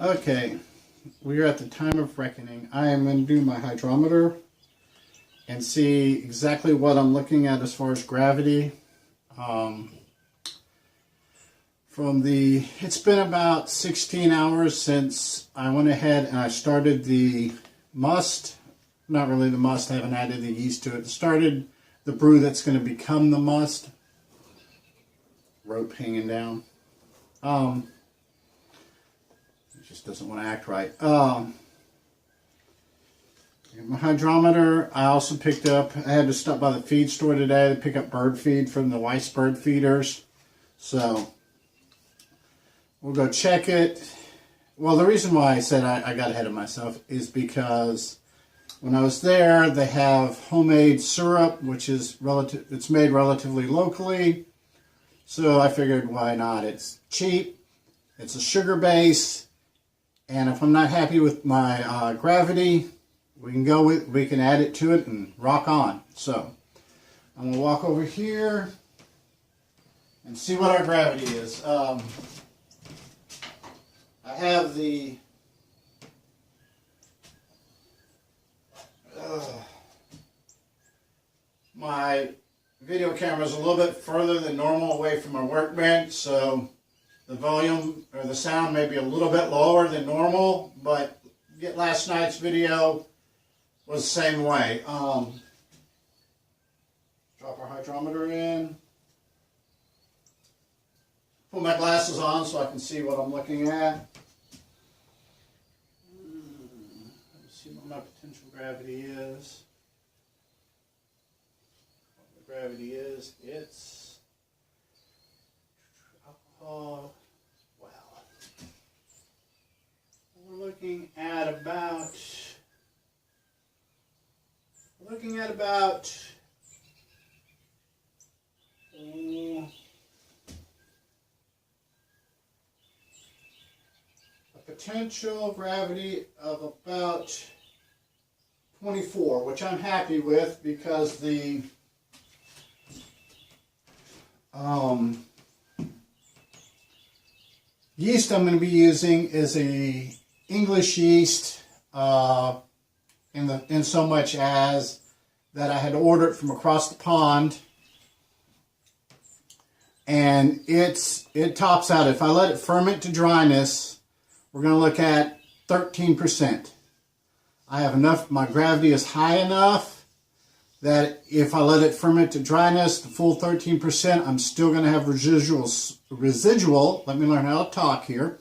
Okay, we are at the time of reckoning. I am going to do my hydrometer and see exactly what I'm looking at as far as gravity. It's been about 16 hours since I went ahead and I started the must. Not really the must, I haven't added the yeast to it. Started the brew that's going to become the must. Rope hanging down. It just doesn't want to act right. My hydrometer, I also picked up, I had to stop by the feed store today to pick up bird feed from the Weiss bird feeders. So, we'll go check it. Well, the reason why I said I got ahead of myself is because when I was there, they have homemade syrup, which is it's made relatively locally. So I figured, why not? It's cheap, it's a sugar base, and if I'm not happy with my gravity, we can add it to it and rock on. So I'm gonna walk over here and see what our gravity is. I have my video camera is a little bit further than normal away from my workbench, so the volume or the sound may be a little bit lower than normal, but last night's video was the same way. Drop our hydrometer in. Put my glasses on so I can see what I'm looking at. Let's see what my potential gravity is. What the gravity is, it's alcohol. Wow. We're looking at about a potential gravity of about 24, which I'm happy with because the yeast I'm going to be using is a English yeast, in so much as that I had ordered from across the pond, and it tops out. If I let it ferment to dryness, we're going to look at 13%. I have enough, my gravity is high enough that if I let it ferment to dryness, the full 13%, I'm still going to have residual, let me learn how to talk here,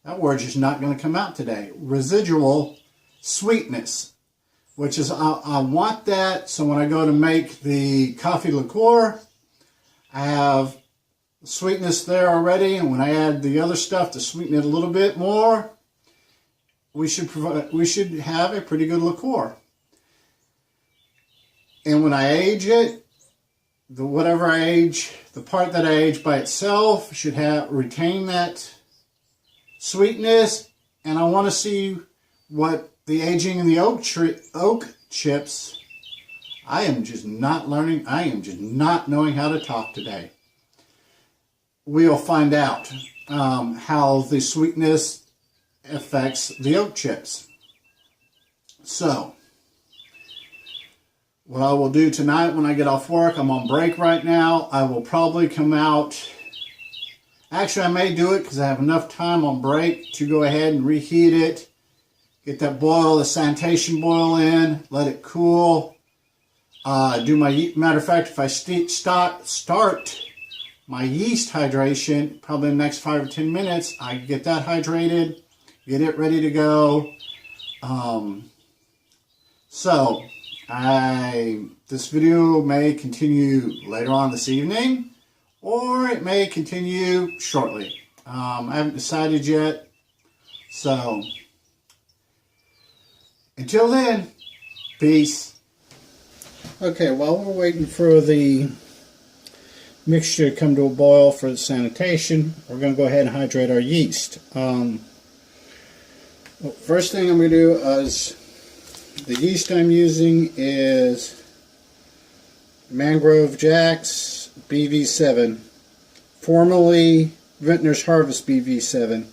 that word's just not going to come out today. Residual sweetness, which is, I want that, so when I go to make the coffee liqueur, I have sweetness there already, and when I add the other stuff to sweeten it a little bit more, we should have a pretty good liqueur. And when I age it, the part that I age by itself should retain that sweetness, and I want to see what the aging in the oak chips. I am just not knowing how to talk today. We'll find out how the sweetness affects the oak chips. So, what I will do tonight when I get off work, I'm on break right now, I will probably come out. Actually, I may do it because I have enough time on break to go ahead and reheat it, get that the sanitation boil in, let it cool. Matter of fact, if I start my yeast hydration, probably in the next 5 or 10 minutes, I get that hydrated, get it ready to go. This video may continue later on this evening, or it may continue shortly. I haven't decided yet. So, until then, peace. Okay, while we're waiting for the mixture to come to a boil for the sanitation, we're going to go ahead and hydrate our yeast. First thing I'm going to do is, the yeast I'm using is Mangrove Jack's BV7, formerly Vintner's Harvest BV7.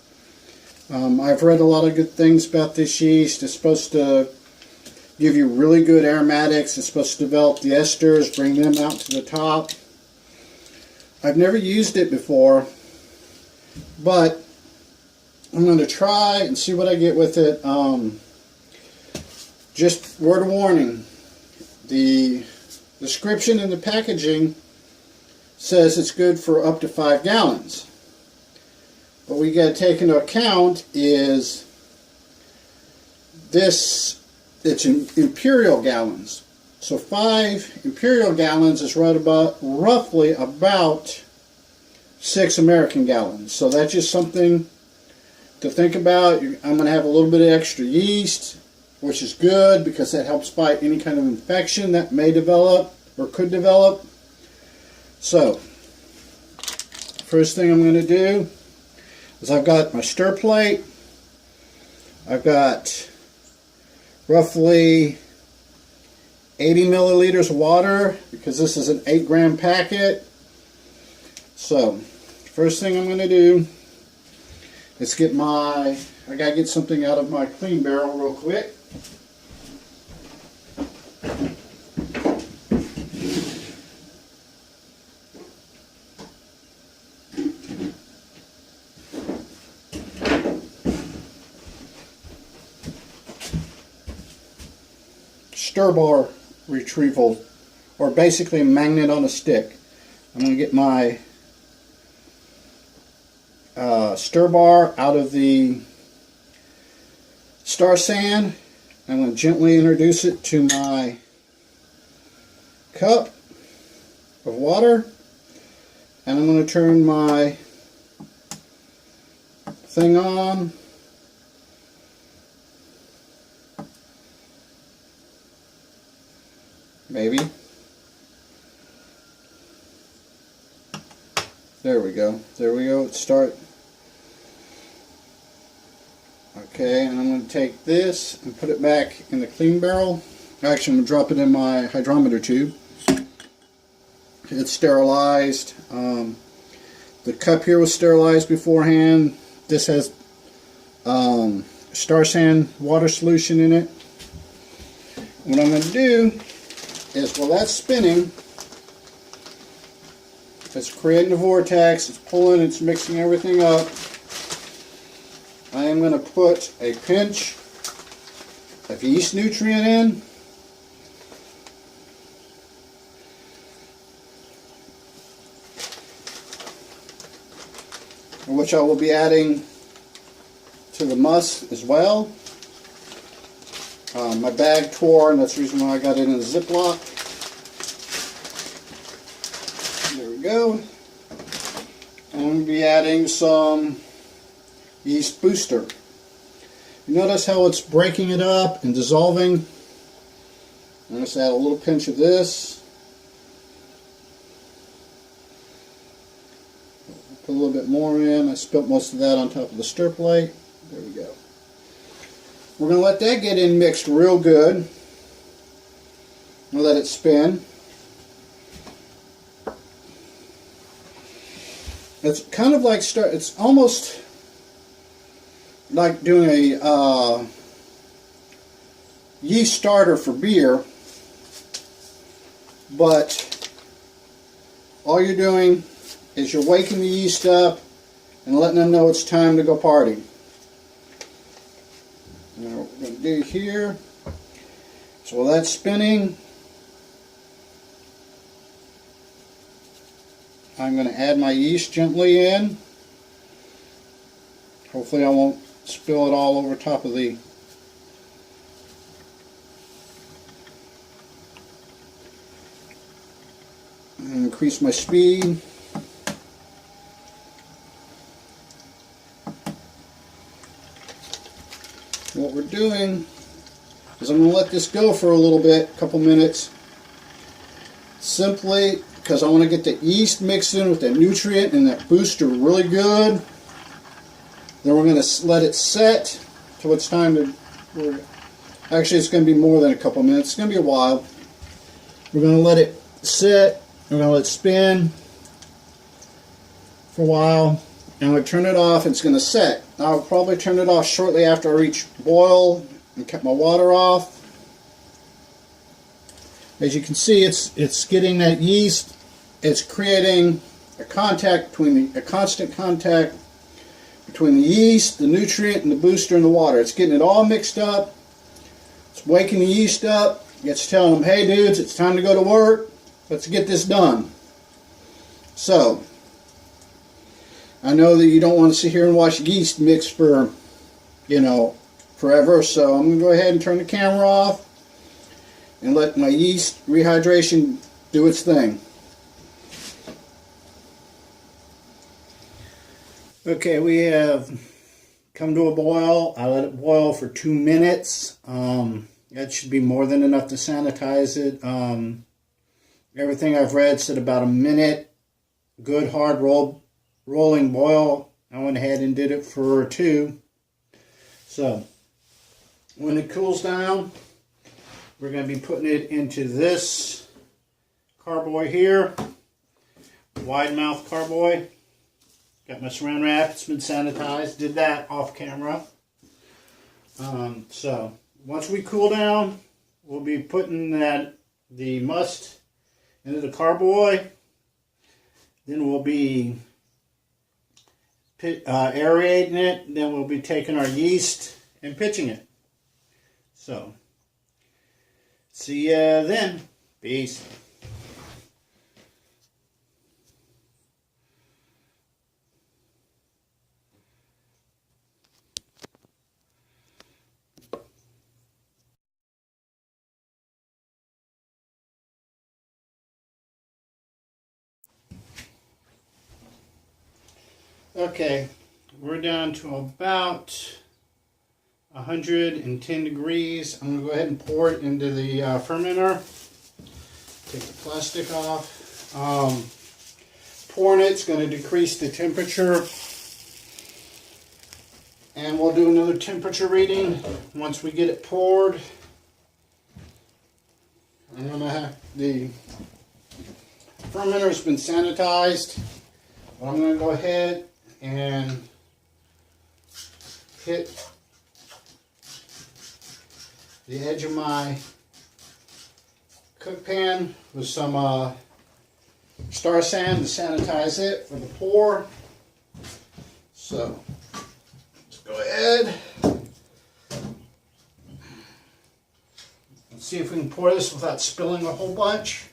I've read a lot of good things about this yeast. It's supposed to give you really good aromatics. It's supposed to develop the esters, bring them out to the top. I've never used it before, but I'm going to try and see what I get with it. Just word of warning, the description in the packaging says it's good for up to 5 gallons. What we got to take into account is this, it's in imperial gallons. So 5 imperial gallons is roughly about 6 American gallons. So that's just something to think about. I'm going to have a little bit of extra yeast, which is good because that helps fight any kind of infection that may develop or could develop. So, first thing I'm going to do is I've got my stir plate. I've got roughly 80 milliliters of water because this is an 8-gram packet. So, first thing I'm going to do is I gotta get something out of my clean barrel real quick. Stir bar retrieval, or basically a magnet on a stick. I'm going to get my stir bar out of the star sand. I'm going to gently introduce it to my cup of water, and I'm going to turn my thing on. Maybe. There we go. There we go. Start. Okay, and I'm going to take this and put it back in the clean barrel. Actually, I'm going to drop it in my hydrometer tube. It's sterilized. The cup here was sterilized beforehand. This has star sand water solution in it. What I'm going to do is, while that's spinning, it's creating a vortex, it's pulling, it's mixing everything up. I am going to put a pinch of yeast nutrient in. Which I will be adding to the must as well. My bag tore, and that's the reason why I got it in a Ziploc. There we go. And I'm going to be adding some yeast booster. You notice how it's breaking it up and dissolving? I'm going to add a little pinch of this. Put a little bit more in. I spilt most of that on top of the stir plate. There we go. We're going to let that get in mixed real good. We'll let it spin. It's kind of like it's almost like doing a yeast starter for beer, but all you're doing is you're waking the yeast up and letting them know it's time to go party. Now what we're going to do here, so while that's spinning, I'm going to add my yeast gently in. Hopefully I won't spill it all over top of the and increase my speed. What we're doing is I'm going to let this go for a little bit, a couple minutes, simply because I want to get the yeast mixed in with that nutrient and that booster really good. Then we're going to let it set till it's time to, actually it's going to be more than a couple minutes, it's going to be a while. We're going to let it sit, we're going to let it spin for a while, I'm going to turn it off. It's going to set. I'll probably turn it off shortly after I reach boil and cut my water off. As you can see, it's getting that yeast. It's creating a constant contact between the yeast, the nutrient, and the booster in the water. It's getting it all mixed up. It's waking the yeast up. It's telling them, hey dudes, it's time to go to work. Let's get this done. So, I know that you don't want to sit here and watch yeast mix for, forever. So I'm going to go ahead and turn the camera off and let my yeast rehydration do its thing. Okay, we have come to a boil. I let it boil for 2 minutes. That should be more than enough to sanitize it. Everything I've read said about a minute. Good hard rolling boil. I went ahead and did it for 2. So when it cools down, we're going to be putting it into this carboy here. Wide mouth carboy. Got my saran wrap. It's been sanitized. Did that off camera. So once we cool down, we'll be putting the must into the carboy. Then we'll be aerating it. Then we'll be taking our yeast and pitching it. So see ya then. Peace. Okay, we're down to about 110 degrees. I'm going to go ahead and pour it into the fermenter. Take the plastic off. Pouring it's going to decrease the temperature. And we'll do another temperature reading once we get it poured. I'm going to have the fermenter has been sanitized. I'm going to go ahead and hit the edge of my cook pan with some Star Sand to sanitize it for the pour. So let's go ahead and see if we can pour this without spilling a whole bunch.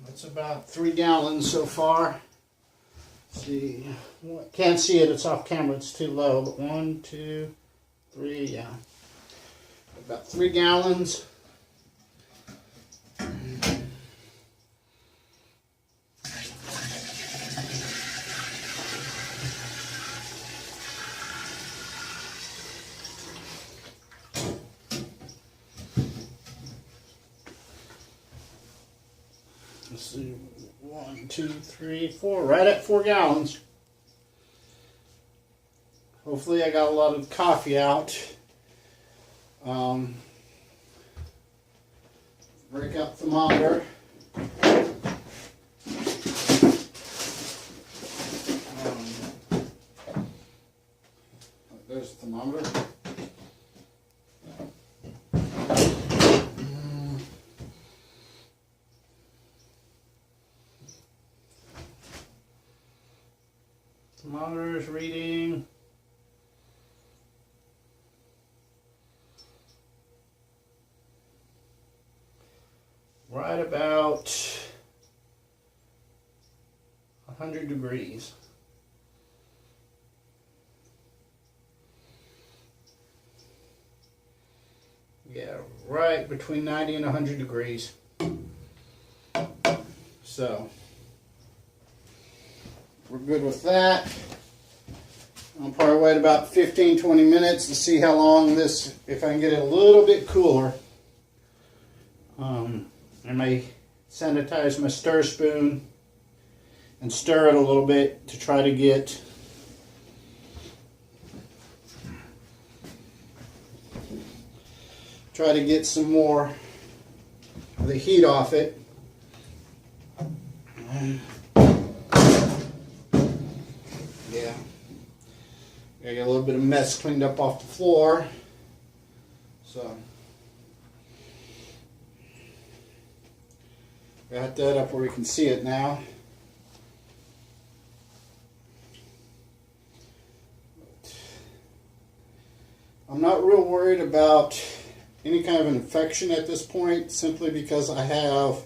It's about 3 gallons so far. Let's see, can't see it, it's off camera, it's too low, but 1, 2, 3, yeah. About 3 gallons. Let's see, 1, 2, 3, 4, right at 4 gallons. Hopefully I got a lot of coffee out. Breakout thermometer. There's the thermometer. Thermometer is reading right about 100 degrees. Yeah, right between 90 and 100 degrees. So we're good with that. I'll probably wait about 15-20 minutes to see how long this, if I can get it a little bit cooler. I may sanitize my stir spoon and stir it a little bit to try to get some more of the heat off it. Yeah. I got a little bit of mess cleaned up off the floor. So got that up where we can see it now. I'm not real worried about any kind of infection at this point, simply because I have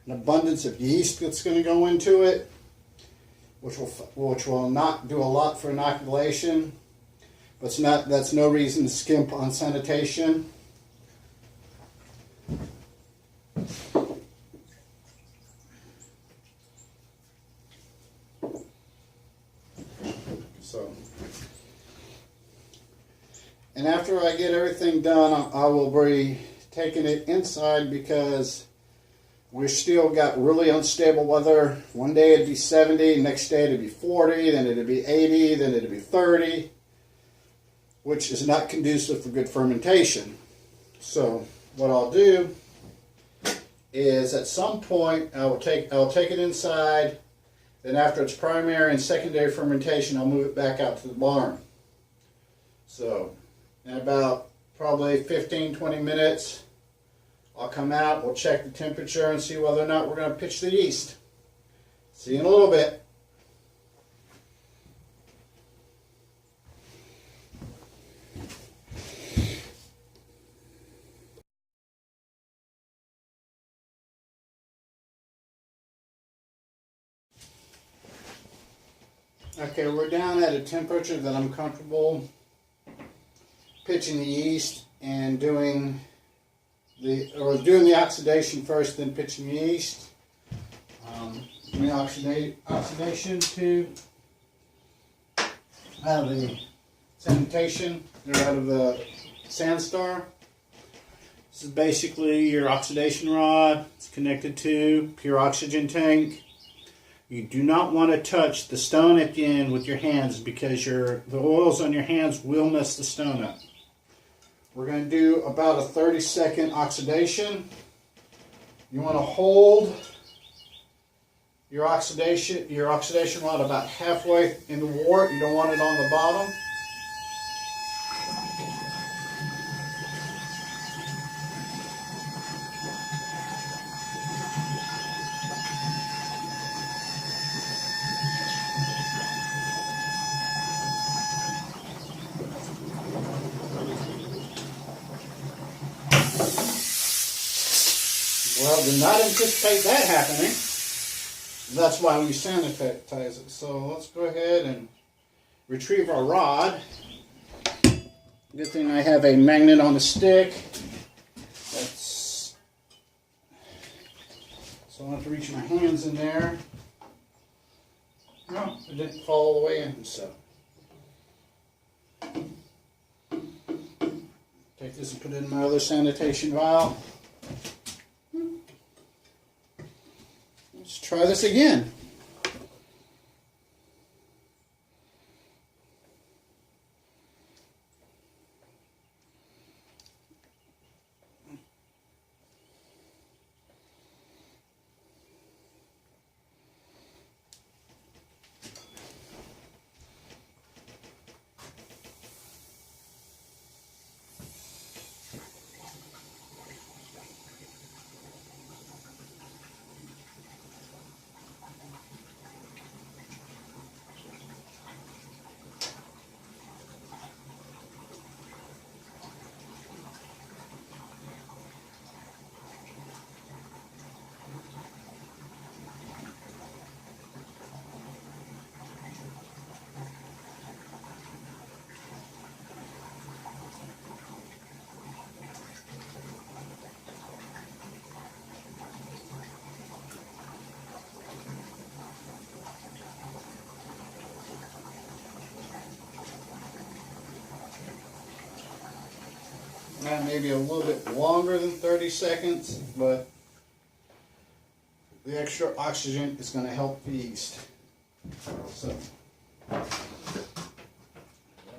an abundance of yeast that's going to go into it, which will not do a lot for inoculation, but that's no reason to skimp on sanitation. So, and after I get everything done, I will be taking it inside, because we've still got really unstable weather. One day it'd be 70, next day it'd be 40, then it'd be 80, then it'd be 30, which is not conducive for good fermentation. So what I'll do is, at some point I'll take it inside. Then after its primary and secondary fermentation, I'll move it back out to the barn. So in about probably 15-20 minutes, I'll come out, we'll check the temperature and see whether or not we're going to pitch the yeast. See you in a little bit. Okay, we're down at a temperature that I'm comfortable pitching the yeast and doing the oxidation first, then pitching the yeast. Doing the oxidation to out of the sanitation, or out of the sandstar. This is basically your oxidation rod. It's connected to pure oxygen tank. You do not want to touch the stone at the end with your hands, because the oils on your hands will mess the stone up. We're going to do about a 30-second oxidation. You want to hold your oxidation rod about halfway in the wort. You don't want it on the bottom. Well, did not anticipate that happening. That's why we sanitize it. So let's go ahead and retrieve our rod. Good thing I have a magnet on the stick. So I don't have to reach my hands in there. No, it didn't fall all the way in. So take this and put it in my other sanitation vial. Let's try this again. kind of maybe a little bit longer than 30 seconds, but the extra oxygen is going to help the yeast. So,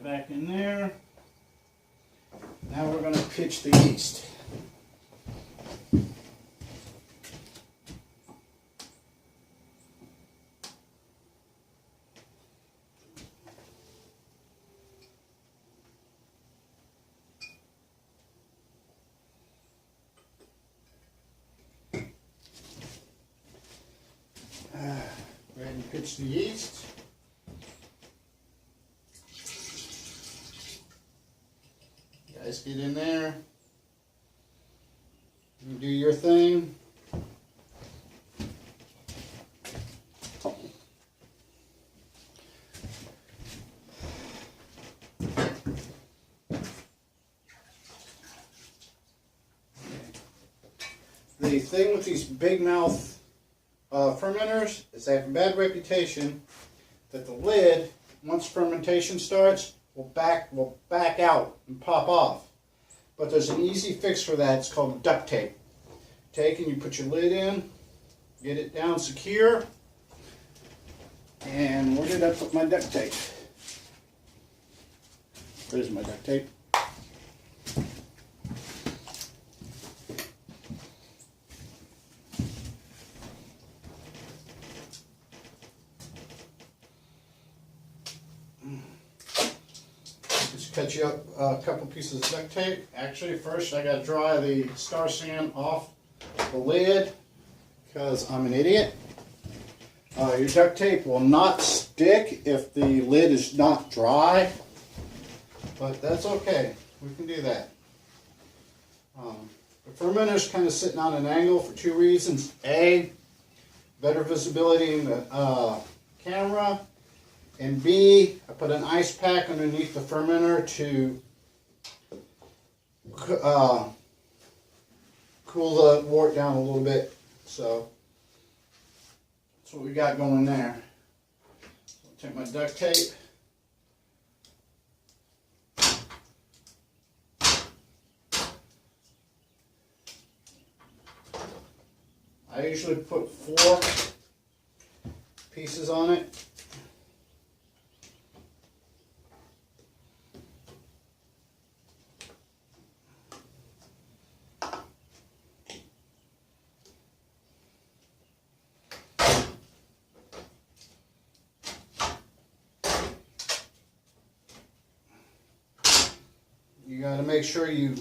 back in there. Now we're going to pitch the yeast. Ready to pitch the yeast. Guys, get in there. You do your thing. The thing with these big mouth fermenters is they have a bad reputation that the lid, once fermentation starts, will back out and pop off. But there's an easy fix for that. It's called duct tape. Take and you put your lid in, get it down secure, and where did I put my duct tape? There's my duct tape. Cut you up a couple pieces of duct tape. Actually, first I got to dry the star sand off the lid because I'm an idiot. Your duct tape will not stick if the lid is not dry, but that's okay. We can do that. The fermenter is kind of sitting on an angle for two reasons. A, better visibility in the camera. And B, I put an ice pack underneath the fermenter to cool the wort down a little bit. So that's what we got going there. I'll take my duct tape. I usually put 4 pieces on it. You got to make sure you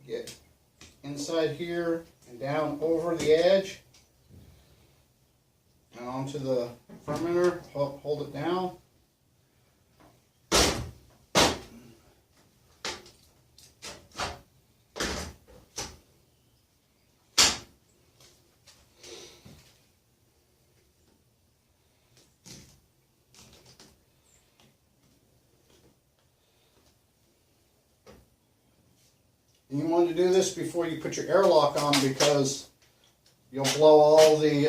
get inside here and down over the edge and onto the fermenter. Hold it down. You want to do this before you put your airlock on because you'll blow all the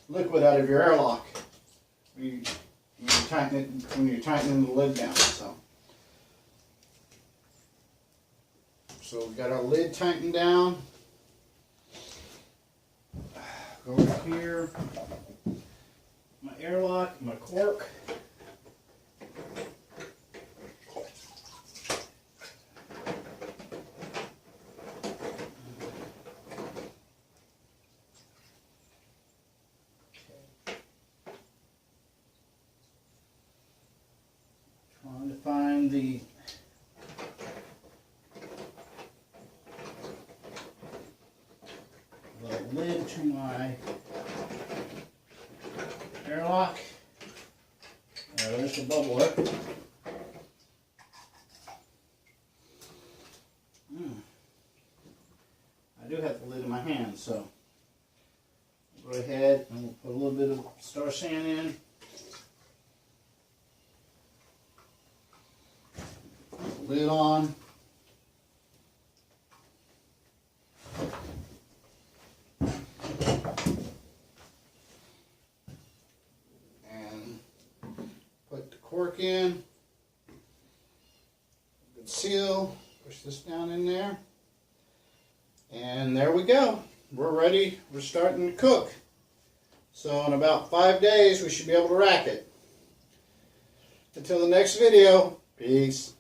liquid out of your airlock when you're tightening the lid down. So we've got our lid tightened down. Go over here, my airlock, my cork. Trying to find the lid to my airlock. There's the bubbler. I do have the lid in my hand, so I'll go ahead and we'll put a little bit of star sand in. Put the lid on. And put the cork in. seal. Push this down in there. And there we go. We're ready. We're starting to cook. So in about 5 days, we should be able to rack it. Until the next video, peace.